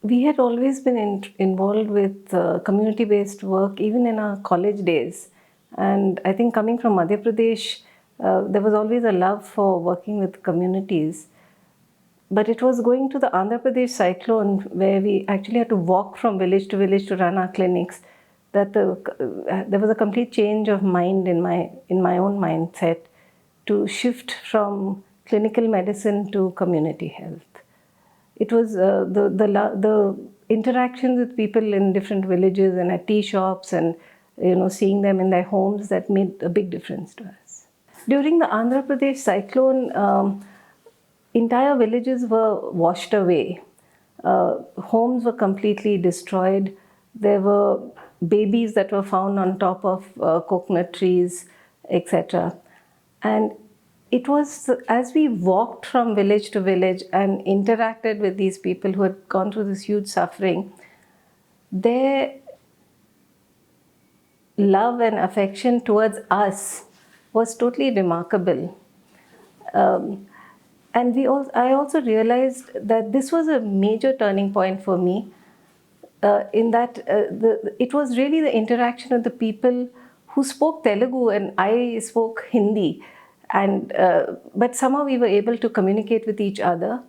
We had always been involved with community-based work, even in our college days. And I think coming from Madhya Pradesh, there was always a love for working with communities. But it was going to the Andhra Pradesh cyclone where we actually had to walk from village to village to run our clinics, that there was a complete change of mind in my own mindset to shift from clinical medicine to community health. It was the interactions with people in different villages and at tea shops and seeing them in their homes that made a big difference to us. During the Andhra Pradesh cyclone, entire villages were washed away. Homes were completely destroyed. There were babies that were found on top of coconut trees, etc. And it was as we walked from village to village and interacted with these people who had gone through this huge suffering, their love and affection towards us was totally remarkable. And I also realized that this was a major turning point for me, in that it was really the interaction of the people who spoke Telugu and I spoke Hindi. But somehow we were able to communicate with each other.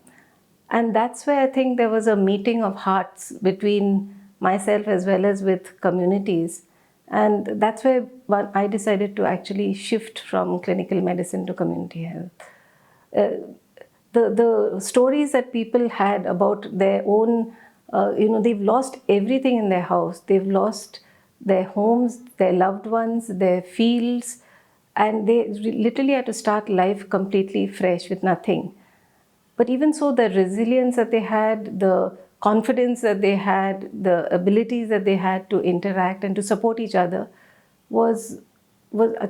And that's where I think there was a meeting of hearts between myself as well as with communities. And that's where I decided to actually shift from clinical medicine to community health. The stories that people had about their own, they've lost everything in their house. They've lost their homes, their loved ones, their fields, and they literally had to start life completely fresh with nothing. But even so, the resilience that they had, the confidence that they had, the abilities that they had to interact and to support each other was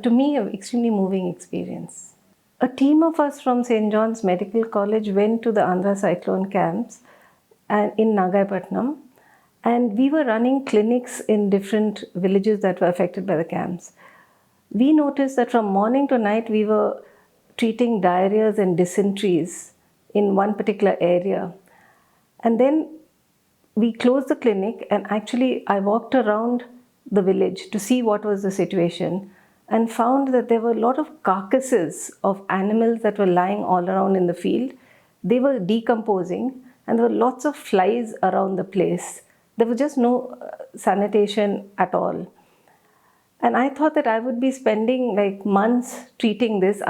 to me an extremely moving experience. A team of us from St. John's Medical College went to the Andhra cyclone camps and in Nagapattinam, and we were running clinics in different villages that were affected by the camps. We noticed that from morning to night we were treating diarrheas and dysenteries in one particular area. And then we closed the clinic, and actually I walked around the village to see what was the situation and found that there were a lot of carcasses of animals that were lying all around in the field. They were decomposing and there were lots of flies around the place. There was just no sanitation at all. And I thought that I would be spending like months treating this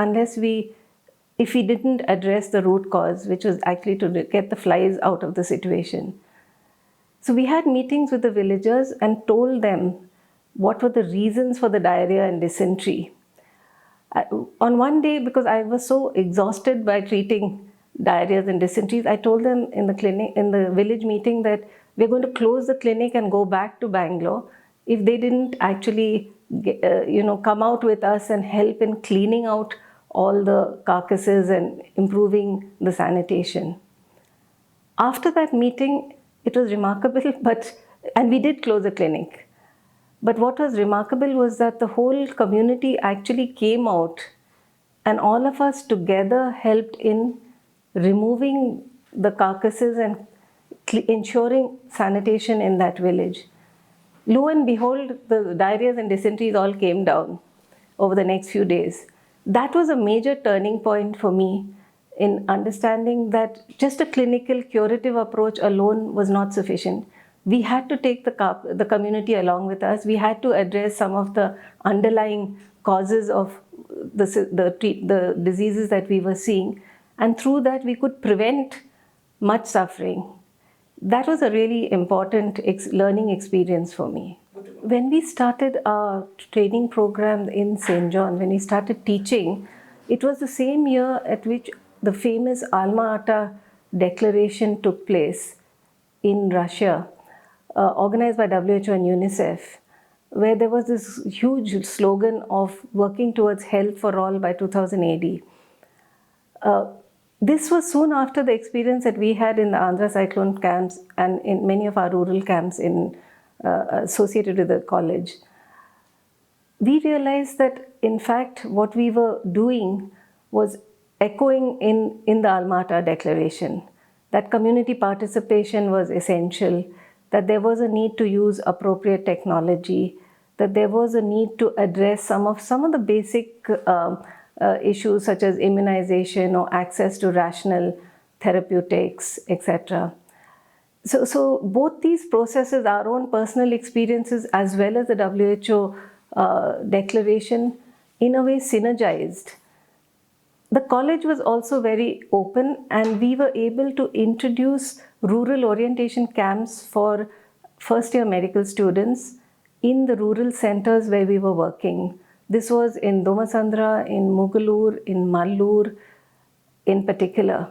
if we didn't address the root cause, which was actually to get the flies out of the situation. So we had meetings with the villagers and told them what were the reasons for the diarrhea and dysentery. On one day, because I was so exhausted by treating diarrheas and dysenteries, I told them in the village meeting that we're going to close the clinic and go back to Bangalore if they didn't actually come out with us and help in cleaning out all the carcasses and improving the sanitation. After that meeting, it was remarkable, and we did close the clinic. But what was remarkable was that the whole community actually came out, and all of us together helped in removing the carcasses and ensuring sanitation in that village. Lo and behold, the diarrheas and dysenteries all came down over the next few days. That was a major turning point for me in understanding that just a clinical curative approach alone was not sufficient. We had to take the community along with us. We had to address some of the underlying causes of the diseases that we were seeing. And through that, we could prevent much suffering. That was a really important learning experience for me. When we started our training program in St. John, when we started teaching, it was the same year at which the famous Alma Ata declaration took place in Russia, organized by WHO and UNICEF, where there was this huge slogan of working towards health for all by 2000 AD. This was soon after the experience that we had in the Andhra cyclone camps and in many of our rural camps associated with the college. We realized that, in fact, what we were doing was echoing in the Alma Ata declaration. that community participation was essential, that there was a need to use appropriate technology, that there was a need to address some of the basic issues such as immunization or access to rational therapeutics, etc. So both these processes, our own personal experiences as well as the WHO declaration, in a way synergized. The college was also very open, and we were able to introduce rural orientation camps for first year medical students in the rural centers where we were working. This was in Domasandra, in Mugalur, in Mallur in particular.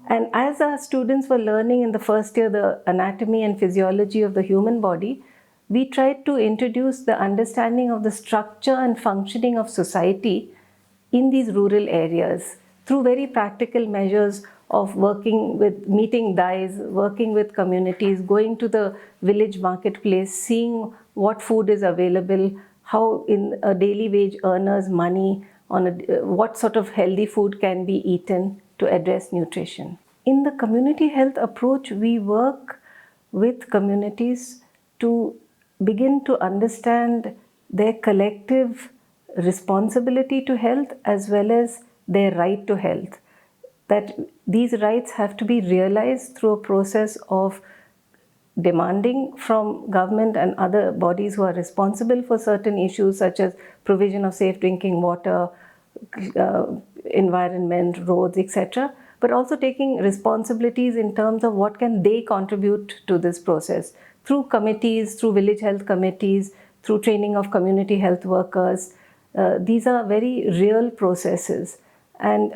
And as our students were learning in the first year the anatomy and physiology of the human body, we tried to introduce the understanding of the structure and functioning of society in these rural areas through very practical measures of working with meeting dais, working with communities, going to the village marketplace, seeing what food is available, how in a daily wage earner's money on what sort of healthy food can be eaten to address nutrition. In the community health approach, we work with communities to begin to understand their collective responsibility to health as well as their right to health. That these rights have to be realized through a process of demanding from government and other bodies who are responsible for certain issues such as provision of safe drinking water, environment, roads, etc., but also taking responsibilities in terms of what can they contribute to this process through committees, through village health committees, through training of community health workers. These are very real processes. And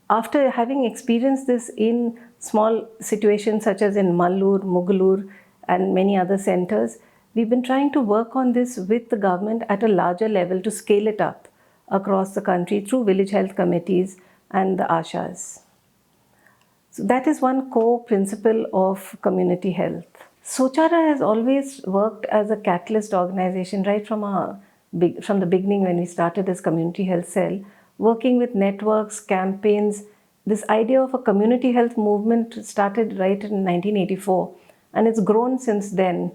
after having experienced this in small situations such as in Mallur, Mugalur, and many other centers, we've been trying to work on this with the government at a larger level to scale it up across the country through village health committees and the ASHAs. So that is one core principle of community health. SOCHARA has always worked as a catalyst organization right from the beginning when we started as community health cell, working with networks, campaigns. This idea of a community health movement started right in 1984, and it's grown since then,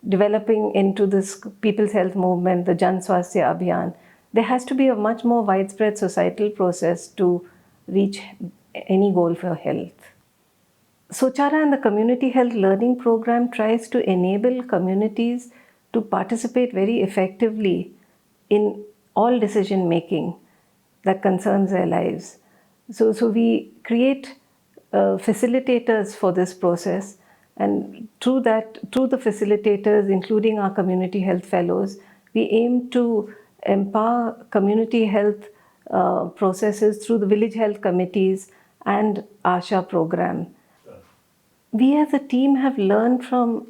developing into this people's health movement, the Jan Swasthya Abhiyan. There has to be a much more widespread societal process to reach any goal for health. SOCHARA and the Community Health Learning Program tries to enable communities to participate very effectively in all decision making that concerns their lives. So we create facilitators for this process, and through the facilitators, including our community health fellows, we aim to empower community health processes through the village health committees and ASHA program. We as a team have learned from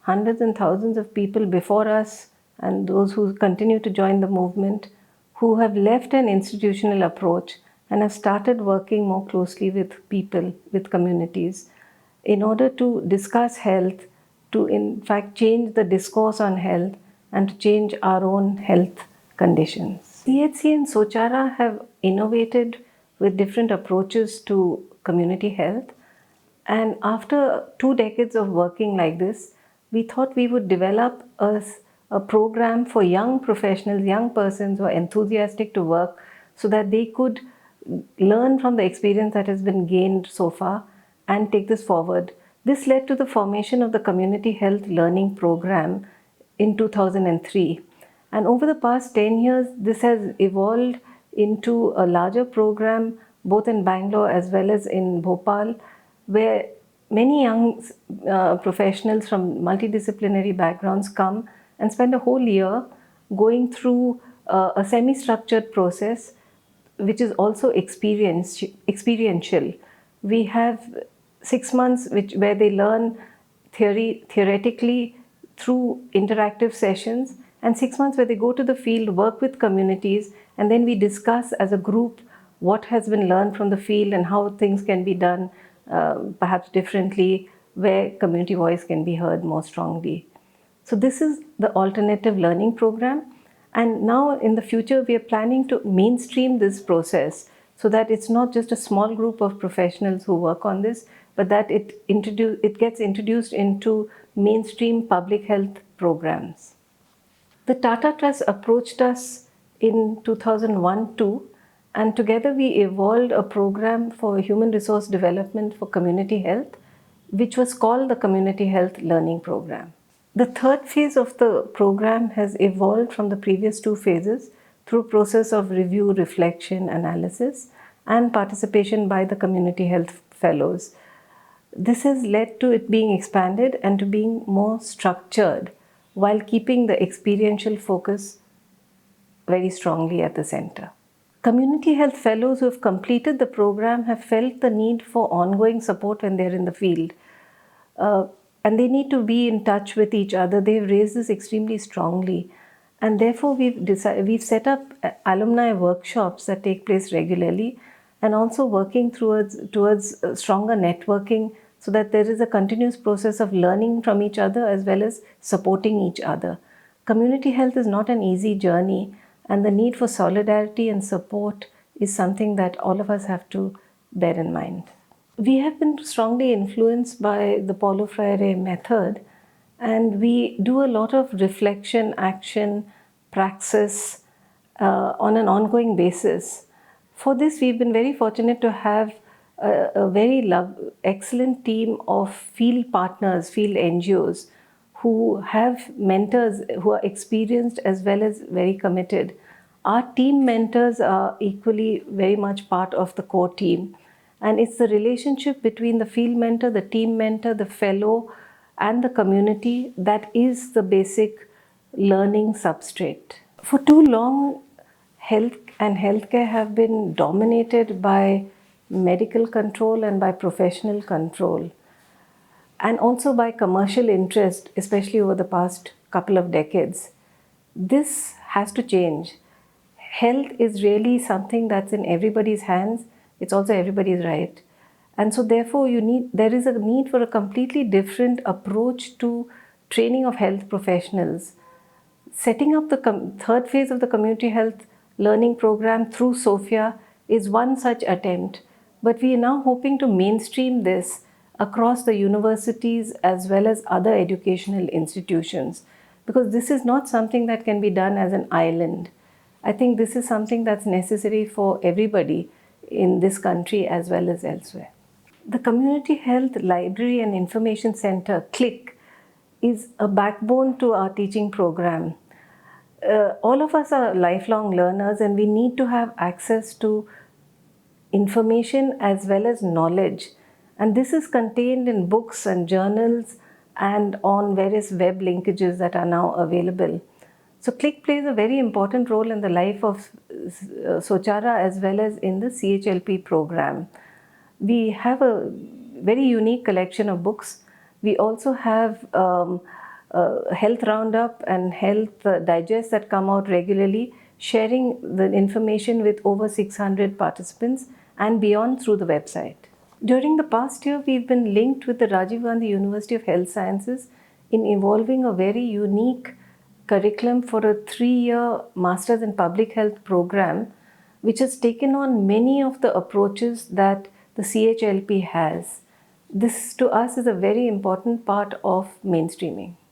hundreds and thousands of people before us and those who continue to join the movement, who have left an institutional approach and have started working more closely with people, with communities, in order to discuss health, to in fact change the discourse on health and to change our own health conditions. CHC and SOCHARA have innovated with different approaches to community health. And after 2 decades of working like this, we thought we would develop a program for young professionals, young persons who are enthusiastic to work, so that they could learn from the experience that has been gained so far and take this forward. This led to the formation of the Community Health Learning Program in 2003. And over the past 10 years, this has evolved into a larger program, both in Bangalore as well as in Bhopal, where many young professionals from multidisciplinary backgrounds come and spend a whole year going through a semi-structured process, which is also experiential. We have 6 months where they learn theoretically through interactive sessions, and 6 months where they go to the field, work with communities, and then we discuss as a group what has been learned from the field and how things can be done perhaps differently, where community voice can be heard more strongly. So this is the alternative learning program. And now in the future, we are planning to mainstream this process so that it's not just a small group of professionals who work on this, but that it gets introduced into mainstream public health programs. The Tata Trust approached us in 2001-2, and together we evolved a program for human resource development for community health, which was called the Community Health Learning Program. The third phase of the program has evolved from the previous two phases through process of review, reflection, analysis, and participation by the community health fellows. This has led to it being expanded and to being more structured while keeping the experiential focus very strongly at the center. Community health fellows who have completed the program have felt the need for ongoing support when they're in the field. And they need to be in touch with each other. They've raised this extremely strongly. And therefore, we've set up alumni workshops that take place regularly, and also working towards stronger networking, so that there is a continuous process of learning from each other as well as supporting each other. Community health is not an easy journey, and the need for solidarity and support is something that all of us have to bear in mind. We have been strongly influenced by the Paulo Freire method, and we do a lot of reflection, action, praxis on an ongoing basis. For this, we've been very fortunate to have a very excellent team of field partners, field NGOs, who have mentors who are experienced as well as very committed. Our team mentors are equally very much part of the core team. And it's the relationship between the field mentor, the team mentor, the fellow, and the community that is the basic learning substrate. For too long, health and healthcare have been dominated by medical control and by professional control, and also by commercial interest, especially over the past couple of decades. This has to change. Health is really something that's in everybody's hands. It's also everybody's right. And so therefore there is a need for a completely different approach to training of health professionals. Setting up the third phase of the community health learning program through SOPHEA is one such attempt. But we are now hoping to mainstream this across the universities as well as other educational institutions, because this is not something that can be done as an island. I think this is something that's necessary for everybody in this country as well as elsewhere. The Community Health Library and Information Center, CHLP, is a backbone to our teaching program. All of us are lifelong learners, and we need to have access to information as well as knowledge. And this is contained in books and journals and on various web linkages that are now available. So CHLP plays a very important role in the life of SOCHARA as well as in the CHLP program. We have a very unique collection of books. We also have health roundup and health digests that come out regularly, sharing the information with over 600 participants and beyond through the website. During the past year, we've been linked with the Rajiv Gandhi University of Health Sciences in evolving a very unique curriculum for a 3-year Masters in Public Health program, which has taken on many of the approaches that the CHLP has. This to us is a very important part of mainstreaming.